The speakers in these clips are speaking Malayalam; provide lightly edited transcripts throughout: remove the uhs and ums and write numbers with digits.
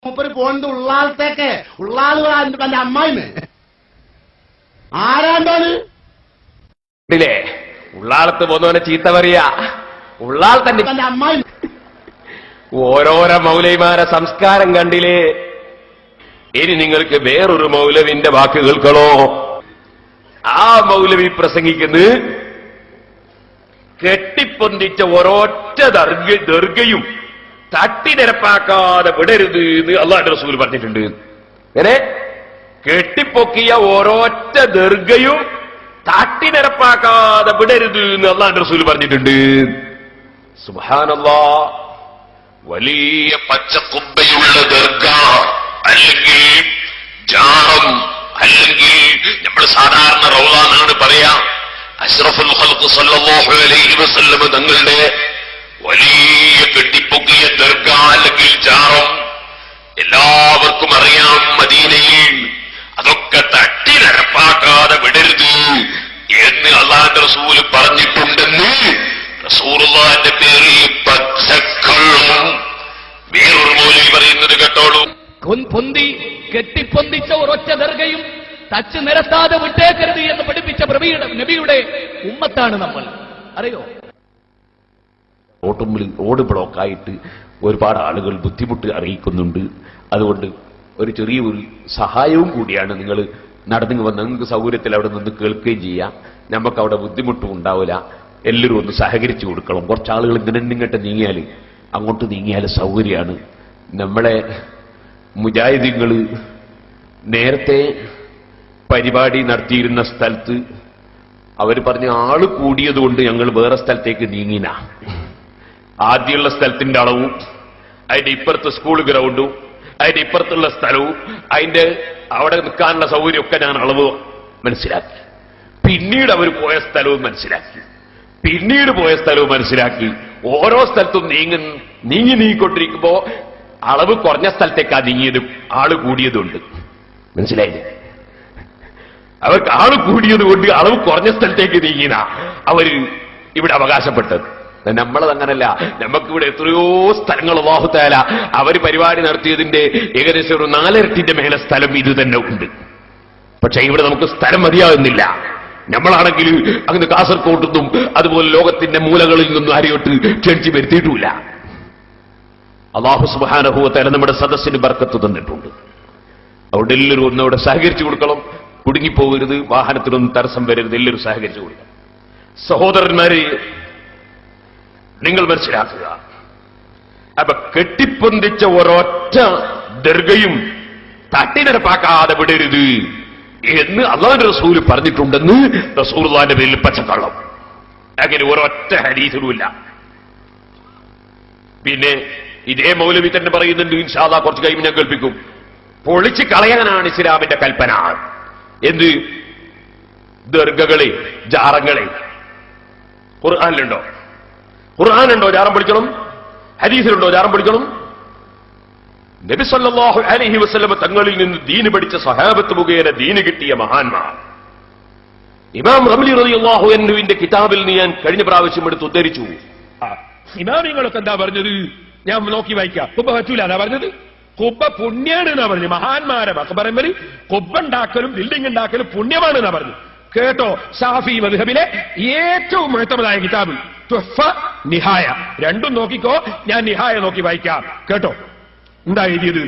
മൂപ്പര് പോണത് ഉള്ളാളത്തേക്ക്. ഉള്ളാളുകളാ എന്റെ അമ്മായിന്ന്. ആരാണ്ടോന് ില്ലേ ഉള്ളാളത്ത് പോന്നവനെ ചീത്ത പറയാ. ഉള്ളാൾ തന്നെ എന്റെ അമ്മായി. ഓരോരോ മൗലവിമാരെ സംസ്കാരം കണ്ടില്ലേ. ഇനി നിങ്ങൾക്ക് വേറൊരു മൗലവിന്റെ വാക്ക് കേൾക്കണോ? ആ മൗലവി പ്രസംഗിക്കുന്നത് കെട്ടിപ്പൊന്തിച്ച ഒരൊറ്റ ദർഗയും തട്ടിനിരപ്പാക്കാതെ വിടരുത് എന്ന് അല്ലാഹുവിന്റെ റസൂൽ പറഞ്ഞിട്ടുണ്ട്. അങ്ങനെ കെട്ടിപ്പൊക്കിയ ഒരൊറ്റ ദർഗയും തട്ടിനിരപ്പാക്കാതെ വിടരുത് എന്ന് അല്ലാഹുവിന്റെ റസൂൽ പറഞ്ഞിട്ടുണ്ട്. സുബ്ഹാനല്ലാഹ്. വലിയ പച്ചക്കുബ്ബയുള്ള ദർഗ അല്ലെങ്കിൽ ജാറം അല്ലെങ്കിൽ നമ്മൾ സാധാരണ റൗള എന്നാണ് പറയാ. അഷ്റഫുൽ ഖൽഖ് സല്ലല്ലാഹു അലൈഹി വസല്ലം തങ്ങളുടെ വലിയ കെട്ടിപ്പൊക്കിയ ദർഗ അല്ലെങ്കിൽ ജാറം എല്ലാവർക്കും അറിയാം. മദീനയിൽ അതൊക്കെ തട്ടിനരപ്പാക്കാതെ വിടരുത് എന്ന് അല്ലാഹുവിന്റെ റസൂൽ പറഞ്ഞിട്ടുണ്ടെന്ന് റസൂലുള്ളാഹിന്റെ പേരിൽ പച്ചക്കള്ളം വേറൊരു മൗലവി പറയുന്നത് കേട്ടോളൂ. കെട്ടിപ്പൊന്തിച്ച ഒരൊറ്റ ദർഗയും തച്ച് നിരത്താതെ വിട്ടേക്കരുത് എന്ന് പഠിപ്പിച്ച നബിയുടെ ഉമ്മത്താണ് നമ്മൾ. അറിയോ? റോഡ് ബ്ലോക്കായിട്ട് ഒരുപാട് ആളുകൾ ബുദ്ധിമുട്ട് അറിയിക്കുന്നുണ്ട്. അതുകൊണ്ട് ഒരു ചെറിയൊരു സഹായവും കൂടിയാണ്. നിങ്ങൾ നടന്നു വന്ന് നിങ്ങൾക്ക് സൗകര്യത്തിൽ അവിടെ നിന്ന് കേൾക്കുകയും ചെയ്യാം. നമുക്ക് അവിടെ ബുദ്ധിമുട്ടും ഉണ്ടാവില്ല. എല്ലാവരും ഒന്ന് സഹകരിച്ചു കൊടുക്കണം. കുറച്ചാളുകൾ ഇങ്ങോട്ട് നീങ്ങിയാൽ അങ്ങോട്ട് നീങ്ങിയാൽ സൗകര്യമാണ്. നമ്മളെ മുജാഹിദീങ്ങൾ നേരത്തെ പരിപാടി നടത്തിയിരുന്ന സ്ഥലത്ത് അവർ പറഞ്ഞ ആള് കൂടിയതുകൊണ്ട് ഞങ്ങൾ വേറെ സ്ഥലത്തേക്ക് നീങ്ങിന. ആദ്യമുള്ള സ്ഥലത്തിന്റെ അളവും അതിന്റെ ഇപ്പുറത്തെ സ്കൂൾ ഗ്രൗണ്ടും അതിന്റെ ഇപ്പുറത്തുള്ള സ്ഥലവും അതിന്റെ അവിടെ നിൽക്കാനുള്ള സൗകര്യമൊക്കെ ഞാൻ അളവ് മനസ്സിലാക്കി. പിന്നീട് അവർ പോയ സ്ഥലവും മനസ്സിലാക്കി. ഓരോ സ്ഥലത്തും നീങ്ങിക്കൊണ്ടിരിക്കുമ്പോ അളവ് കുറഞ്ഞ സ്ഥലത്തേക്കാ നീങ്ങിയതും ആള് കൂടിയതുണ്ട്. മനസ്സിലായില്ലേ? അവർക്ക് ആള് കൂടിയത് കൊണ്ട് അളവ് കുറഞ്ഞ സ്ഥലത്തേക്ക് നീങ്ങിന അവര് ഇവിടെ അവകാശപ്പെട്ടത്. നമ്മളത് അങ്ങനല്ല. നമുക്കിവിടെ എത്രയോ സ്ഥലങ്ങൾ അല്ലാഹു തആല അവര് പരിപാടി നടത്തിയതിന്റെ ഏകദേശം ഒരു 4 ഇരട്ടിന്റെ മേലെ സ്ഥലം ഇത് തന്നെ ഉണ്ട്. പക്ഷെ ഇവിടെ നമുക്ക് സ്ഥലം മതിയാകുന്നില്ല. നമ്മളാണെങ്കിൽ അങ്ങ് കാസർകോട്ടുനിന്നും അതുപോലെ ലോകത്തിന്റെ മൂലകളിൽ നിന്നും ആരെയോട്ട് ക്ഷണിച്ച് വരുത്തിയിട്ടുമില്ല. അല്ലാഹു സുബ്ഹാനഹു വ തആല നമ്മുടെ സദസ്സിന് ബർക്കത്ത് തന്നിട്ടുണ്ട്. അവിടെ എല്ലാവരും ഒന്നവിടെ സഹകരിച്ചു കൊടുക്കണം. കുടുങ്ങിപ്പോകരുത്. വാഹനത്തിനൊന്നും തടസ്സം വരരുത്. എല്ലാവരും സഹകരിച്ചു കൊടുക്കണം. സഹോദരന്മാരെ, നിങ്ങൾ മനസ്സിലാക്കുക. അപ്പൊ കെട്ടിപ്പൊന്തിച്ച ഒരൊറ്റ ദർഗയും തട്ടിനിരപ്പാക്കാതെ വിടരുത് എന്ന് അല്ലാഹുവിന്റെ റസൂൽ പറഞ്ഞിട്ടുണ്ടെന്ന് റസൂലുള്ളാഹിന്റെ പേരിൽ പച്ചക്കള്ളം. അങ്ങനെ ഒരൊറ്റ ഹദീസിലുമില്ല. പിന്നെ ഇതേ മൗലവി തന്നെ പറയുന്നുണ്ട്. ഇൻഷാ അല്ലാഹ് കുറച്ച് കഴിയുമ്പോൾ ഞാൻ കേൾപ്പിക്കും. പൊളിച്ച് കളയാനാണ് ഇസ്ലാമിന്റെ കൽപ്പന. എന്ത്? ദർഗകളെ, ജാറങ്ങളെ. ഖുർആനിലുണ്ടോ ജാറം പിടിക്കണം? ഹദീസിലുണ്ടോ ജാറം പിടിക്കണം? നബി സല്ലല്ലാഹു അലൈഹി വസല്ലം തങ്ങളിൽ നിന്ന് ദീന് പഠിച്ച സഹാബത്ത് മുഖേന ദീന് കിട്ടിയ മഹാന്മാർ. ഇമാം റംലി റളിയല്ലാഹു അൻഹുവിന്റെ കിതാബിൽ ഞാൻ കഴിഞ്ഞ പ്രാവശ്യം എടുത്ത് ഉദ്ധരിച്ചു. ഇമാമിങ്ങളൊക്കെ എന്താ പറഞ്ഞത്? ഞാൻ നോക്കി വായിക്കാം. കുബ്ബ പറ്റൂല എന്നാ പറഞ്ഞത്. കുബ്ബ പുണ്യാണ് എന്നാ പറഞ്ഞു. മഹാന്മാരെ മഖബറയിൽ കുബ്ബ ഉണ്ടാക്കലും ബിൽഡിംഗ് ഉണ്ടാക്കലും പുണ്യമാണ് എന്നാ പറഞ്ഞു. കേട്ടോ? ഷാഫി മദ്ഹബിലെ ഏറ്റവും മുഅ്തമദായ കിതാബ് തുഹ്ഫ, നിഹായ. രണ്ടും നോക്കിക്കോ. ഞാൻ നിഹായ നോക്കി വായിക്കാം. കേട്ടോ എന്താ എഴുതിയത്?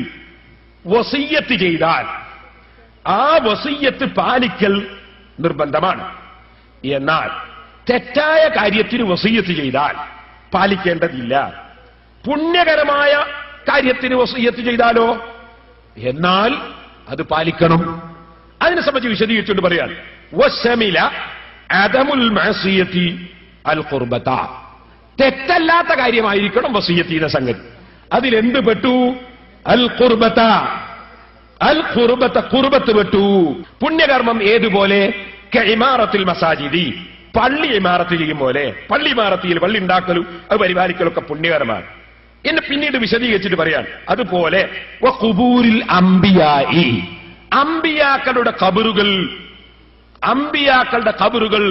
വസിയ്യത്ത് ചെയ്താൽ ആ വസിയ്യത്ത് പാലിക്കൽ നിർബന്ധമാണ്. എന്നാൽ തെറ്റായ കാര്യത്തിന് വസിയ്യത്ത് ചെയ്താൽ പാലിക്കേണ്ടതില്ല. പുണ്യകരമായ കാര്യത്തിന് വസിയ്യത്ത് ചെയ്താലോ എന്നാൽ അത് പാലിക്കണം. അതിനെ സംബന്ധിച്ച് വിശദീകരിച്ചുകൊണ്ട് പറയാൻ വശമില അദമുൽ മഅസിയത്തി അൽ ഖുർബത. തെറ്റല്ലാത്ത കാര്യമായിരിക്കണം വസിയ്യത്തിന്റെ സംഗതി. അതിലെന്ത് പെട്ടു? അൽ ഖുർബത. ഖുർബത്ത് പെട്ടു. പുണ്യകർമ്മം ഏതുപോലെ? കഇമാറത്തുൽ മസാജിദി. പള്ളി ഇമാറത്ത് ചെയ്യും പോലെ. പള്ളി ഇമാറത്തിൽ പള്ളി ഉണ്ടാക്കലും അത് പരിപാലിക്കലും ഒക്കെ പുണ്യകർമ്മമാണ്. എന്നെ പിന്നീട് വിശദീകരിച്ചിട്ട് പറയാൻ അതുപോലെ വഖുബൂരിൽ അംബിയാഇ. അംബിയാക്കളുടെ ഖബറുകൾ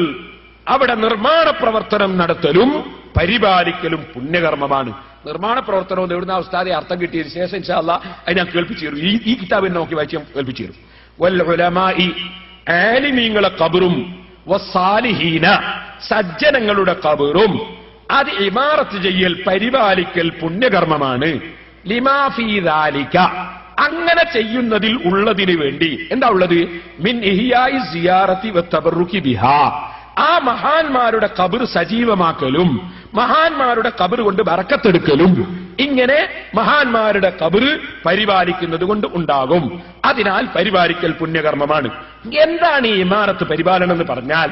അവിടെ നിർമ്മാണ പ്രവർത്തനം നടത്തലും പരിപാലിക്കലും പുണ്യകർമ്മമാണ്. നിർമ്മാണ പ്രവർത്തനവും എവിടുന്ന ഉസ്താദെ അർത്ഥം കിട്ടിയതിന് ശേഷം ഇൻഷാ അല്ലാഹ് അത് ഞാൻ കേൾപ്പിച്ചു തരും. ഈ കിതാബിനെ നോക്കി വായിച്ച് ഞാൻ കേൾപ്പിച്ചു തരും. വൽ ഉലമായി ആലിമീങ്ങളെ ഖബറും വസ്സാലിഹീന സജ്ജനങ്ങളുടെ ഖബറും അത് ഇമാറത്ത് ചെയ്യൽ പരിപാലിക്കൽ പുണ്യകർമ്മമാണ്. ലിമാ ഫീ ദാലിക അങ്ങനെ ചെയ്യുന്നതിൽ ഉള്ളതിന് വേണ്ടി എന്താ ഉള്ളത്? മിൻ ഇഹ്യാഇ സിയാറത്തി വതബറുകി ബിഹാ ആ മഹാന്മാരുടെ ഖബർ സജീവമാക്കലും മഹാന്മാരുടെ ഖബർ കൊണ്ട് ബറക്കത്തെടുക്കലും ഇങ്ങനെ മഹാന്മാരുടെ ഖബർ പരിപാലിക്കുന്നത് കൊണ്ട് ഉണ്ടാകും. അതിനാൽ പരിപാലിക്കൽ പുണ്യകർമ്മമാണ്. എന്താണ് ഈ ഇമാറത്ത് പരിപാലനം എന്ന് പറഞ്ഞാൽ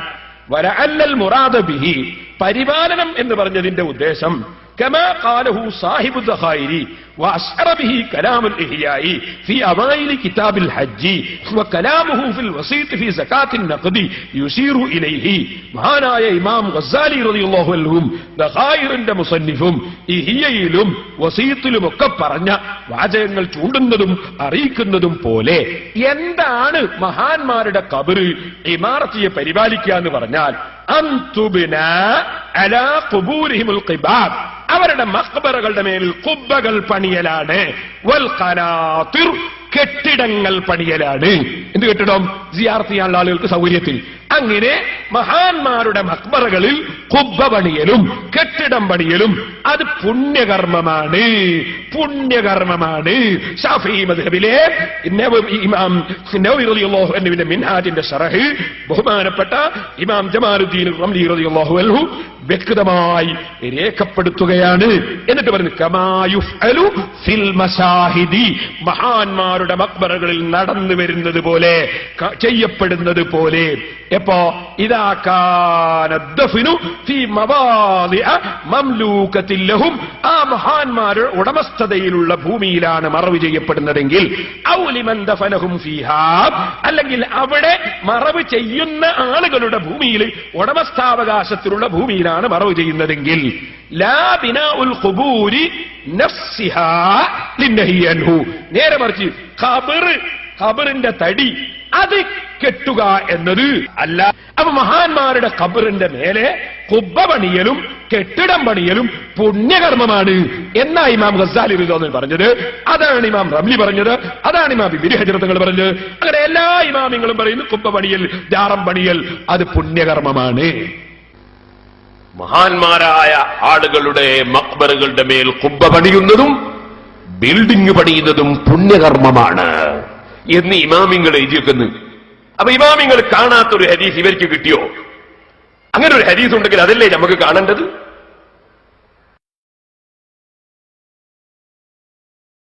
വലഅല്ലൽ മുറാദ ബിഹി പരിപാലനം എന്ന് പറഞ്ഞതിന്റെ ഉദ്ദേശം كما قاله صاحب الذخائر وأشعر به كلام الإحياء في أوائل كتاب الحج وكلامه في الوسيط في زكاة النقد يشير إليه മഹാനായ ഇമാം ഗസാലി റളിയല്ലാഹു അൻഹു ദഖായിറിന്റെ മുസന്നിഫും ഇഹിയയിലും വസീത്തിലും ഒക്കെ പറഞ്ഞ വാചകങ്ങൾ ചൂണ്ടുന്നതും അറിയിക്കുന്നതും പോലെ എന്താണ് മഹാന്മാരുടെ ഖബർ ഇമാറത്തിയെ പരിപാലിക്കുക എന്ന് പറഞ്ഞാൽ അൻതുബിന അലാ ഖുബൂരിഹിമുൽ ഖിബാബ് അവരുടെ മഖ്ബറകളുടെ മേൽ ഖുബ്ബകൾ പണിയലാണ്. വൽ ഖനാതിർ കെട്ടിടങ്ങൾ പണിയലാണ്. എന്ത് കെട്ടിടം? സിയാറത്ത് ചെയ്യാനുള്ള ആളുകൾക്ക് സൗകര്യത്തിൽ. അങ്ങനെ മഹാന്മാരുടെ മഖ്ബറകളിൽ ഖുബ്ബ പണിയലും കെട്ടിടം പണിയലും അത് പുണ്യകർമ്മമാണ്. പുണ്യകർമ്മമാണ്. ശാഫിഈ മദ്ഹബിലെ ഇമാം നവവി റളിയല്ലാഹു അൻഹുവിന്റെ മിൻഹാജിന്റെ ശറഹ് ബഹുമാനപ്പെട്ട ഇമാം ജമാലുദ്ദീൻ റംലി റളിയല്ലാഹു അൻഹു വ്യക്തമായി രേഖപ്പെടുത്തുകയാണ്. എന്നിട്ട് പറഞ്ഞു കമാ യുഫ്അലു ഫിൽ മശാഹിദി മഹാന്മാരുടെ മഖ്ബറകളിൽ നടന്നു വരുന്നത് പോലെ ചെയ്യപ്പെടുന്നത് പോലെ. എപ്പോ ഇദാ കാന ദഫ്നു ഫീ മവാദിഅ മംലൂകത്തിൻ ലഹും ആ മഹാന്മാരുടെ ഉടമസ്ഥതയിലുള്ള ഭൂമിയിലാണ് മറവ് ചെയ്യപ്പെടുന്നതെങ്കിൽ ഔ ലിമൻ ദഫനഹും ഫീഹാ അല്ലെങ്കിൽ അവിടെ മറവ് ചെയ്യുന്ന ആളുകളുടെ ഭൂമിയിൽ ഉടമസ്ഥാവകാശത്തിലുള്ള ഭൂമിയിലാണ് മറവ് ചെയ്യുന്നതെങ്കിൽ ലാ ബിനാഉൽ ഖുബൂരി നഫ്സിഹാ ലിന്നഹി അൻഹു നേരെ മറിച്ച് ഖബറിന്റെ തടി അത് കെട്ടുക എന്നത് അല്ല. അപ്പൊ മഹാന്മാരുടെ ഖബറിന്റെ മേലെ ഖുബ്ബ പണിയലും കെട്ടിടം പണിയലും പുണ്യകർമ്മമാണ് എന്നാ ഇമാം ഗസാലി റളിയല്ലാഹു അൻഹു പറഞ്ഞത്. അതാണ് ഇമാം റംലി പറഞ്ഞത്. അതാണ് ഇമാം ഇബ്നു ഹജർ തങ്ങൾ പറഞ്ഞത്. അങ്ങനെ എല്ലാ ഇമാമിങ്ങളും പറയുന്നു ഖുബ്ബ പണിയൽ ജാറം പണിയൽ അത് പുണ്യകർമ്മമാണ്. മഹാന്മാരായ ആളുകളുടെ മഖ്ബറുകളുടെ മേൽ ഖുബ്ബ പണിയുന്നതും ബിൽഡിംഗ് പണിയുന്നതും പുണ്യകർമ്മമാണ് എന്ന് ഇമാമിങ്ങൾ എഴുതിയേക്കുന്നു. അപ്പൊ ഇമാമിങ്ങൾ കാണാത്തൊരു ഹദീസ് ഇവർക്ക് കിട്ടിയോ? അങ്ങനെ ഒരു ഹദീസ് ഉണ്ടെങ്കിൽ അതല്ലേ നമുക്ക് കാണേണ്ടത്?